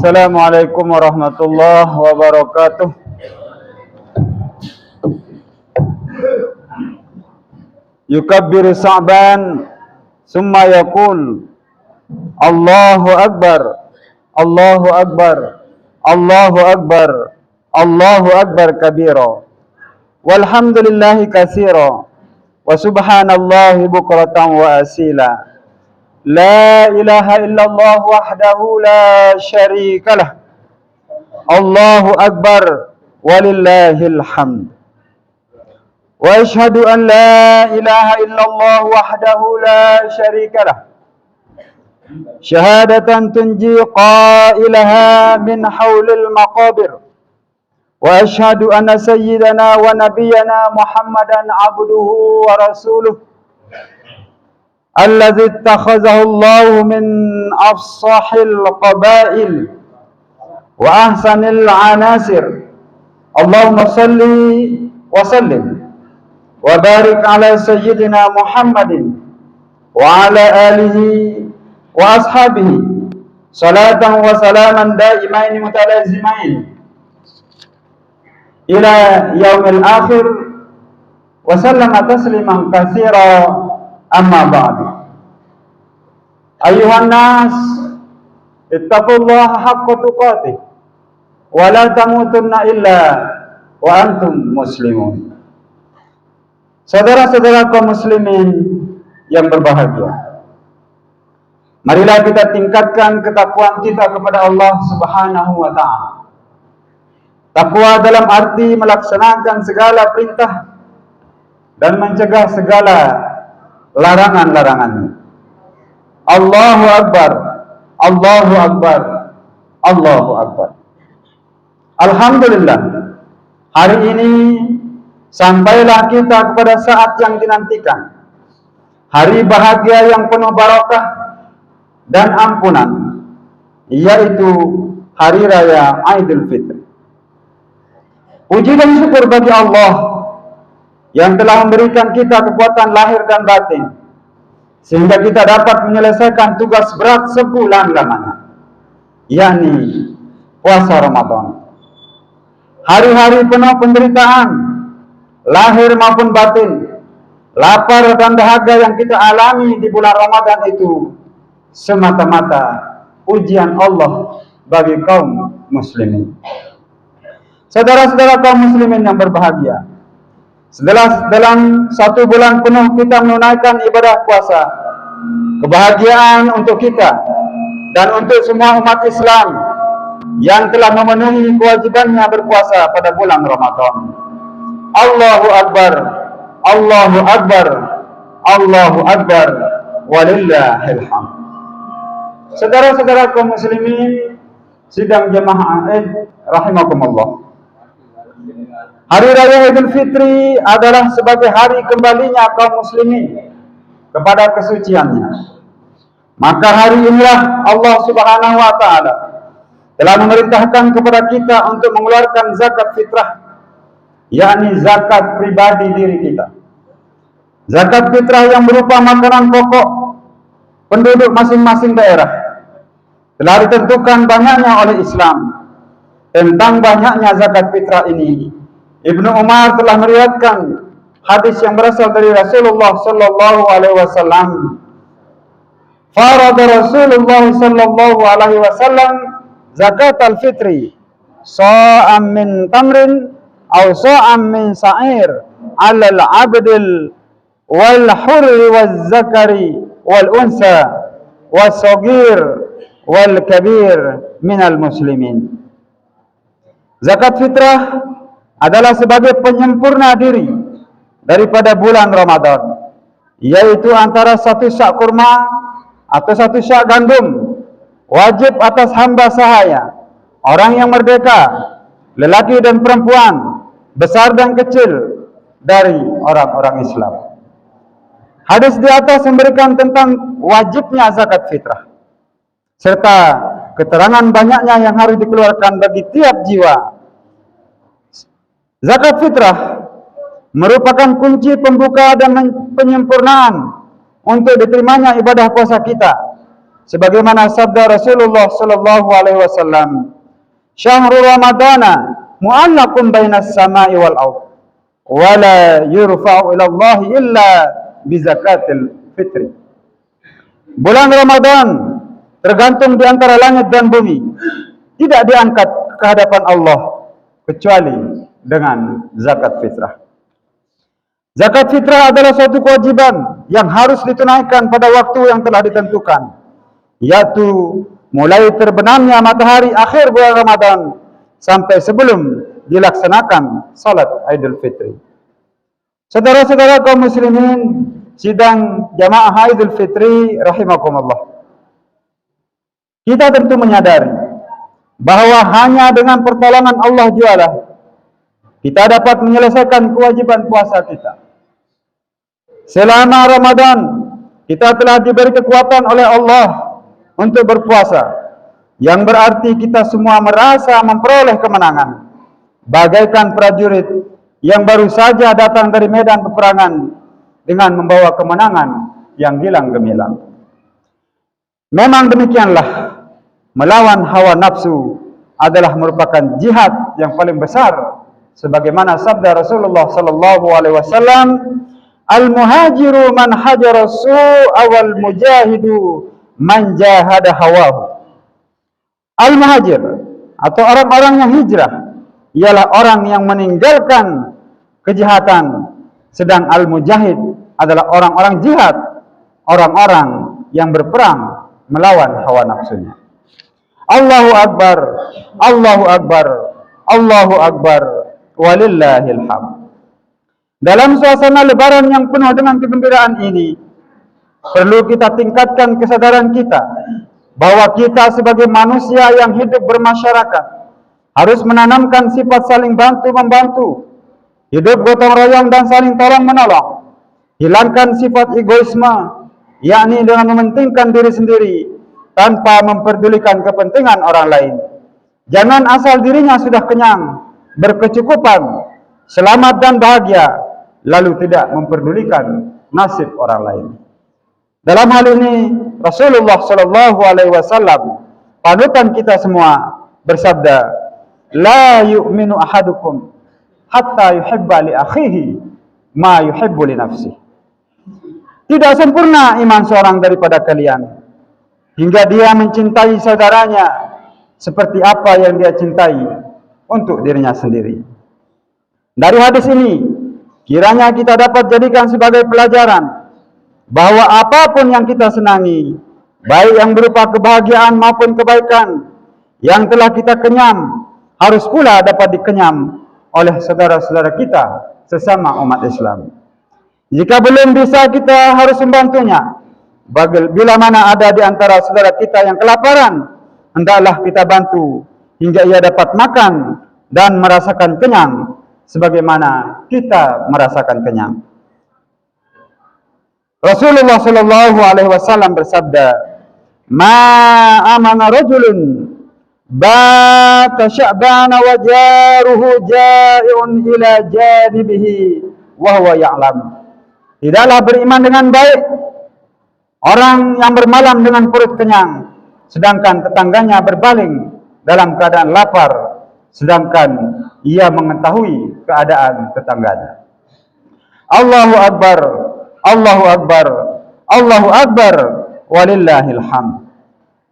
Assalamualaikum warahmatullahi wabarakatuh. Yukabbiru Sa'ban summa yaqul Allahu Akbar, Allahu Akbar, Allahu Akbar, Allahu Akbar kabira, walhamdulillahi katsira, wa subhanallahi bukratan wa asila. La ilaha illallah wahdahu la syarika lah. Allahu Akbar walillahil hamd. Wa asyhadu an la ilaha illallah wahdahu la syarika lah. Syahadatan tunji qailaha min haulil maqabir. Wa asyhadu anna sayyidana wa nabiyyana Muhammadan abduhu wa rasuluh alladzi ittakhazahu Allah min afsahil qabail wa ahsanil anasir. Allahumma salli wa sallim wa barik ala sayyidina Muhammadin wa ala alihi wa ashabihi salatan wa salaman daimain mutalazimain ila yaumil akhir wa sallama tasliman katsira. Amma ba'du. Ayuhan nas, ittaqullaha haqqa tuqatih wa la tamutunna illa wa antum muslimun. Saudara-saudara kaum muslimin yang berbahagia, marilah kita tingkatkan ketakwaan kita kepada Allah Subhanahu wa taala. Takwa dalam arti melaksanakan segala perintah dan mencegah segala larangan-larangannya. Allahu Akbar, Allahu Akbar, Allahu Akbar. Alhamdulillah, hari ini sampailah kita kepada saat yang dinantikan, hari bahagia yang penuh barakah dan ampunan, yaitu hari raya Idul Fitri. Puji dan syukur bagi Allah yang telah memberikan kita kekuatan lahir dan batin, sehingga kita dapat menyelesaikan tugas berat sebulan lamanya, yakni puasa Ramadan. Hari-hari penuh penderitaan, lahir maupun batin, lapar dan dahaga yang kita alami di bulan Ramadan itu semata-mata ujian Allah bagi kaum muslimin. Saudara-saudara kaum muslimin yang berbahagia, setelah dalam satu bulan penuh kita menunaikan ibadah puasa, kebahagiaan untuk kita dan untuk semua umat Islam yang telah memenuhi kewajibannya berpuasa pada bulan Ramadan. Allahu Akbar, Allahu Akbar, Allahu Akbar, walillahil hamd. Saudara-saudara kaum muslimin sidang jemaah rahimakumullah. Hari Raya Idul Fitri adalah sebagai hari kembalinya kaum muslimin kepada kesuciannya. Maka hari inilah Allah Subhanahu wa taala telah memerintahkan kepada kita untuk mengeluarkan zakat fitrah, yakni zakat pribadi diri kita. Zakat fitrah yang berupa makanan pokok penduduk masing-masing daerah telah ditentukan banyaknya oleh Islam. Tentang banyaknya zakat fitrah ini, Ibnu Umar telah meriwayatkan hadis yang berasal dari Rasulullah sallallahu alaihi wasallam. Farada Rasulullah sallallahu alaihi wasallam zakat al-fitri sa'am min tamrin aw sa'am min sa'ir 'ala al-'abdil wal hurri waz zakari wal unsa was saghir wal kabir minal muslimin. Zakat fitrah adalah sebagai penyempurna diri daripada bulan Ramadan, yaitu antara satu syak kurma atau satu syak gandum, wajib atas hamba sahaya, orang yang merdeka, lelaki dan perempuan, besar dan kecil dari orang-orang Islam. Hadis di atas memberikan tentang wajibnya zakat fitrah, serta keterangan banyaknya yang harus dikeluarkan bagi tiap jiwa. Zakat fitrah merupakan kunci pembuka dan penyempurnaan untuk diterimanya ibadah puasa kita, sebagaimana sabda Rasulullah sallallahu alaihi wasallam, "Syahrul Ramadana mu'allaqun bainas sama'i wal ardh, wa la yurfa'u ila Allah illa bi zakatil fitri." Bulan Ramadan tergantung di antara langit dan bumi, tidak diangkat ke hadapan Allah kecuali dengan zakat fitrah. Zakat fitrah adalah suatu kewajiban yang harus ditunaikan pada waktu yang telah ditentukan, yaitu mulai terbenamnya matahari akhir bulan Ramadan sampai sebelum dilaksanakan salat Idul Fitri. Saudara-saudara kaum muslimin sidang jamaah Idul Fitri rahimakumullah, kita tentu menyadari bahwa hanya dengan pertolongan Allah jualah kita dapat menyelesaikan kewajiban puasa kita. Selama Ramadan kita telah diberi kekuatan oleh Allah untuk berpuasa, yang berarti kita semua merasa memperoleh kemenangan, bagaikan prajurit yang baru saja datang dari medan peperangan dengan membawa kemenangan yang gilang gemilang. Memang demikianlah, melawan hawa nafsu adalah merupakan jihad yang paling besar, sebagaimana sabda Rasulullah sallallahu alaihi wasallam, "Al-muhajiru man hajara su'a wal mujahidu man jahada hawahu." Al-muhajir atau orang-orang yang hijrah ialah orang yang meninggalkan kejahatan, sedang al-mujahid adalah orang-orang jihad, orang-orang yang berperang melawan hawa nafsunya. Allahu Akbar, Allahu Akbar, Allahu Akbar, walillahil hamd. Dalam suasana lebaran yang penuh dengan kegembiraan ini, perlu kita tingkatkan kesadaran kita bahwa kita sebagai manusia yang hidup bermasyarakat harus menanamkan sifat saling bantu-membantu, hidup gotong royong dan saling tolong-menolong. Hilangkan sifat egoisme, yakni dengan mementingkan diri sendiri tanpa memperdulikan kepentingan orang lain. Jangan asal dirinya sudah kenyang, berkecukupan, selamat dan bahagia, lalu tidak memperdulikan nasib orang lain. Dalam hal ini Rasulullah sallallahu alaihi wasallam, panutan kita semua, bersabda, "La yu'minu ahadukum hatta yuhibba li akhihi ma yuhibbu li nafsihi." Tidak sempurna iman seorang daripada kalian hingga dia mencintai saudaranya seperti apa yang dia cintai untuk dirinya sendiri. Dari hadis ini kiranya kita dapat jadikan sebagai pelajaran bahwa apapun yang kita senangi, baik yang berupa kebahagiaan maupun kebaikan yang telah kita kenyam, harus pula dapat dikenyam oleh saudara-saudara kita sesama umat Islam. Jika belum bisa, kita harus membantunya. Bila mana ada di antara saudara kita yang kelaparan, hendaklah kita bantu hingga ia dapat makan dan merasakan kenyang sebagaimana kita merasakan kenyang. Rasulullah sallallahu alaihi wasallam bersabda, "Ma amana rajulun bata sya'bana wa jaruhu ja'i'un ila janibihi wa huwa ya'lam." Tidaklah beriman dengan baik orang yang bermalam dengan perut kenyang, sedangkan tetangganya berbaling dalam keadaan lapar, sedangkan ia mengetahui keadaan tetangganya. Allahu Akbar, Allahu Akbar, Allahu Akbar, walillahil hamd.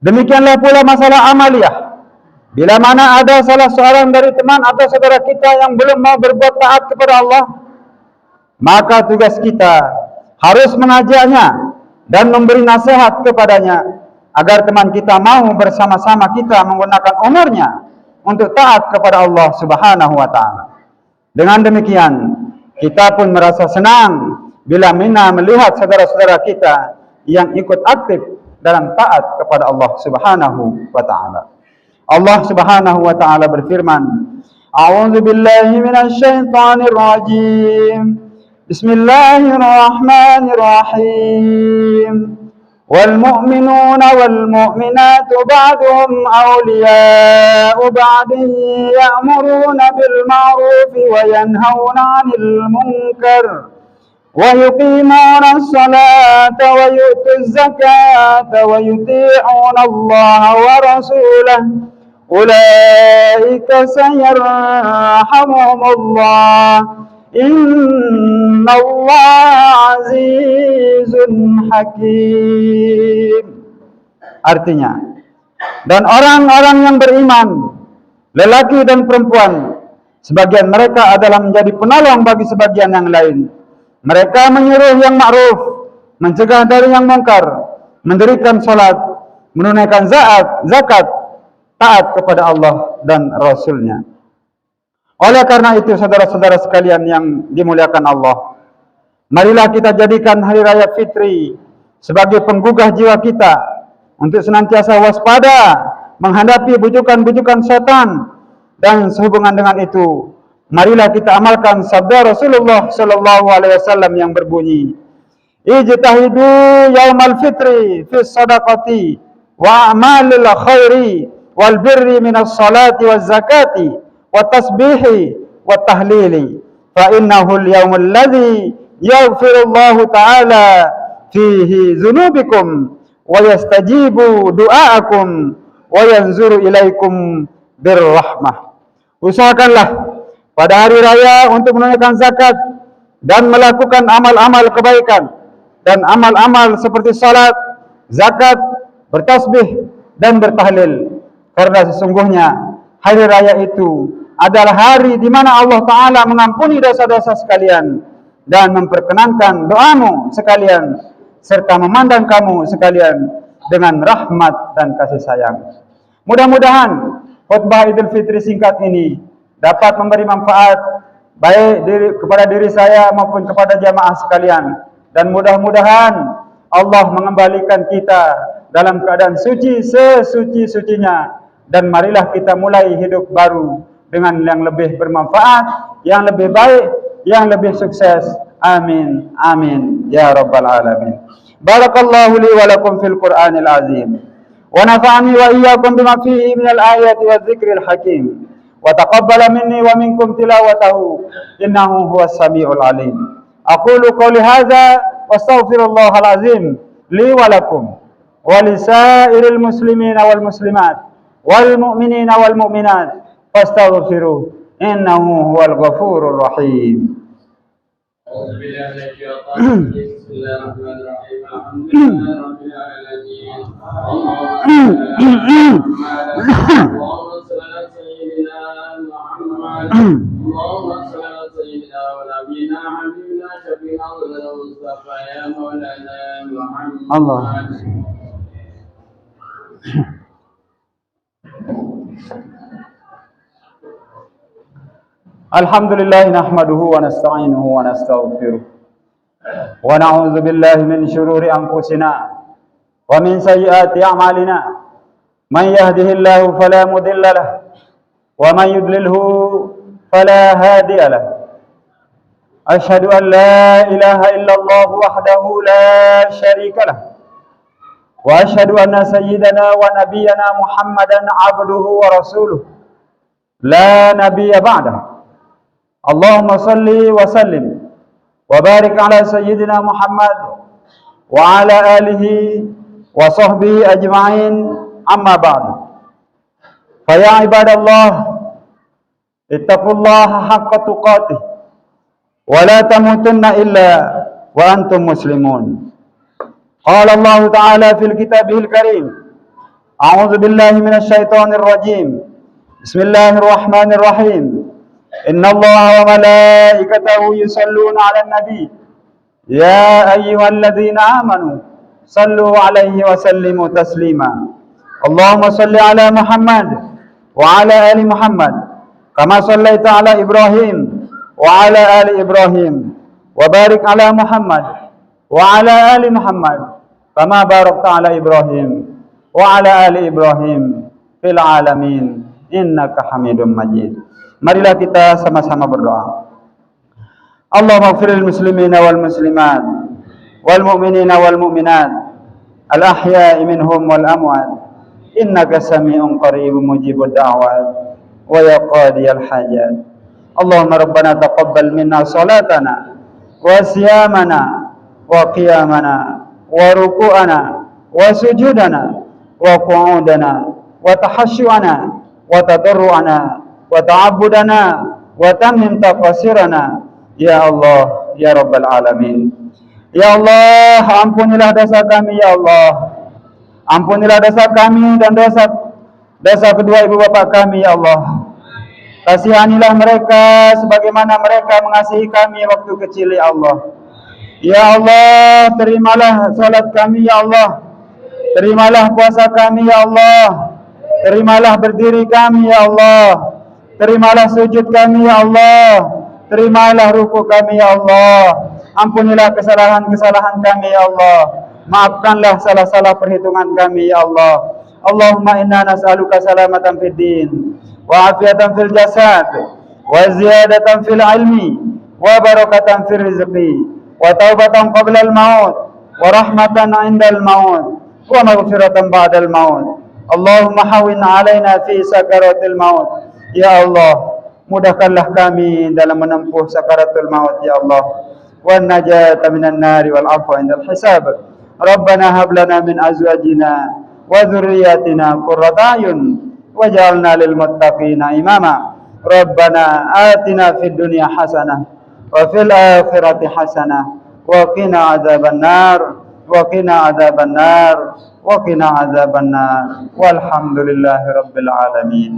Demikianlah pula masalah amaliyah. Bila mana ada salah seorang dari teman atau saudara kita yang belum mau berbuat taat kepada Allah, maka tugas kita harus mengajaknya dan memberi nasihat kepadanya agar teman kita mau bersama-sama kita menggunakan umurnya untuk taat kepada Allah Subhanahu wa taala. Dengan demikian, kita pun merasa senang bila mana melihat saudara-saudara kita yang ikut aktif dalam taat kepada Allah Subhanahu wa taala. Allah Subhanahu wa taala berfirman, "A'udzu billahi minasy syaithanir rajim. Bismillahirrahmanirrahim. Wal mu'minuna wal mu'minatu ba'duhum awliya'u ba'din ya'muruna bil ma'rufi wa yanhauna 'anil munkar ويقيمون الصلاة ويؤتوا الزكاة ويطيعون الله ورسوله أولئك سيرحمهم الله إن الله عزيز حكيم. Artinya, dan orang-orang yang beriman, lelaki dan perempuan, sebagian mereka adalah menjadi penolong bagi sebagian yang lain. Mereka menyuruh yang ma'ruf, mencegah dari yang mungkar, mendirikan salat, menunaikan zakat, taat kepada Allah dan Rasul-Nya. Oleh karena itu, saudara-saudara sekalian yang dimuliakan Allah, marilah kita jadikan Hari Raya Fitri sebagai penggugah jiwa kita untuk senantiasa waspada menghadapi bujukan-bujukan setan. Dan sehubungan dengan itu, marilah kita amalkan sabda Rasulullah sallallahu alaihi wasallam yang berbunyi, ijtahidu yaumal fitri fi sadaqati wa a'malil khairi wal birri minas salati waz zakati wat tasbihi wat tahlili fa innahu al yaumul ladzi yaghfirullahu ta'ala fihi dzunubikum wa yastajibu du'aakum wa yanzuru ilaikum birrahmah. Usahakanlah pada hari raya untuk menunaikan zakat dan melakukan amal-amal kebaikan dan amal-amal seperti salat, zakat, bertasbih dan bertahlil. Karena sesungguhnya hari raya itu adalah hari di mana Allah Ta'ala mengampuni dosa-dosa sekalian dan memperkenankan doamu sekalian serta memandang kamu sekalian dengan rahmat dan kasih sayang. Mudah-mudahan khutbah Idul Fitri singkat ini dapat memberi manfaat baik kepada diri saya maupun kepada jamaah sekalian, dan mudah-mudahan Allah mengembalikan kita dalam keadaan suci sesuci-sucinya, dan marilah kita mulai hidup baru dengan yang lebih bermanfaat, yang lebih baik, yang lebih sukses. Amin amin ya rabbal alamin. Barakallahu li wa lakum fil Qur'anil azim. ونفعني وإياكم بما فيه من الآيات والذكر الحكيم وتقبل مني ومنكم تلاوته إنه هو السميع العليم. أقول قولي هذا واستغفر الله العظيم لي ولكم ولسائر المسلمين والمسلمات والمؤمنين والمؤمنات فاستغفروه إنه هو الغفور الرحيم. أعوذ بالله من الشيطان الرجيم. بسم الله الرحمن الرحيم. الحمد لله رب العالمين. اللهم صل على سيدنا محمد. اللهم صل على سيدنا ونبينا حبيبنا شفيعنا المصطفى يا مولانا محمد. الله. Alhamdulillah nahmaduhu wa nasta'inuhu wa nastaghfiruh wa na'udzu billahi min shururi anfusina wa min sayyiati a'malina. Man yahdihillahu fala mudilla lahu wa man yudlilhu fala hadiya lahu. Asyhadu an la ilaha illallah wahdahu la syarika lahu wa asyhadu anna sayyidana wa nabiyyana Muhammadan abduhu wa rasuluh la nabiyya ba'dahu. Allahumma salli wa sallim wa barik ala sayyidina Muhammad wa ala alihi wa sahbihi ajma'in, amma ba'du. Fa ya ibadallah ittaqullaha haqqa tuqatih wa la tamutunna illa wa antum muslimun. Qala Allah Ta'ala fil kitabihil karim, a'udzu billahi minasy syaithanir rajim. Bismillahirrahmanirrahim. Inna Allah wa malaikatahu yusalluna 'alan nabi ya ayyuhalladzina amanu sallu 'alaihi wa sallimu taslima. Allahumma salli 'ala Muhammad wa 'ala ali Muhammad kama sallaita 'ala Ibrahim wa 'ala ali Ibrahim wa barik 'ala Muhammad wa 'ala ali Muhammad kama barakta 'ala Ibrahim wa 'ala ali Ibrahim fil 'alamin innaka Hamidum Majid. Marilah kita sama-sama berdoa. Allahumma ighfiril muslimina wal muslimat wal mu'minina wal mu'minat al ahya'i minhum wal amwat innaka sami'un qaribun mujibud da'wat wa ya qadiyal hajat. Allahumma rabbana taqabbal minna salatana wa siyamana wa qiyamana wa ruku'ana wa sujudana wa qu'udana wa tahassyu'ana wa tadarru'ana wa ta'abbudana wa tamim taqsirana ya Allah ya rabbal alamin. Ya Allah, ampunilah dosa kami ya Allah. Ampunilah dosa kami dan dosa kedua ibu bapak kami ya Allah. Kasihanilah mereka sebagaimana mereka mengasihi kami waktu kecil ya Allah. Ya Allah, terimalah salat kami ya Allah. Terimalah puasa kami ya Allah. Terimalah berdiri kami ya Allah. Terimalah sujud kami ya Allah. Terimalah ruku kami ya Allah. Ampunilah kesalahan-kesalahan kami ya Allah. Maafkanlah salah-salah perhitungan kami ya Allah. Allahumma inna nas'aluka salamatan fid din wa afiatan fil jasad wa ziyadatan fil ilmi wa barakatan fil rizqi wa taubatan qabla al maut wa rahmatan 'inda al maut wa maghfiratan ba'da al maut. Allahumma hawwin 'alaina fi sakaratil maut. Ya Allah, mudahkanlah kami dalam menempuh sakaratul maut ya Allah. Wan najata minan nari wal afwa indal hisab. Rabbana hab lana min azwajina wa dhurriyyatina qurrata a'yun waj'alna lil muttaqina imama. Rabbana atina fid dunya hasanah wa fil akhirati hasanah wa qina adzaban nar wa qina adzaban nar wa qina adzaban nar. Walhamdulillahi rabbil alamin.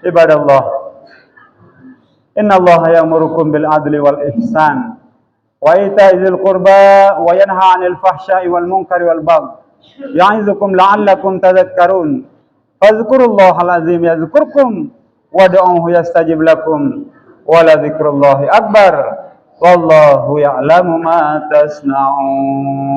Ibadallah, innallaha ya'murukum bil adli wal ihsan wa ita'i dzil qurba wa yanha 'anil fahsya'i wal munkari wal baghi ya'izukum la'allakum tadhakkarun. Fadhkurullahal azim yadhkurkum wad'uuhu yastajib lakum wa la dzikrullahi akbar wallahu ya'lamu ma tasna'un.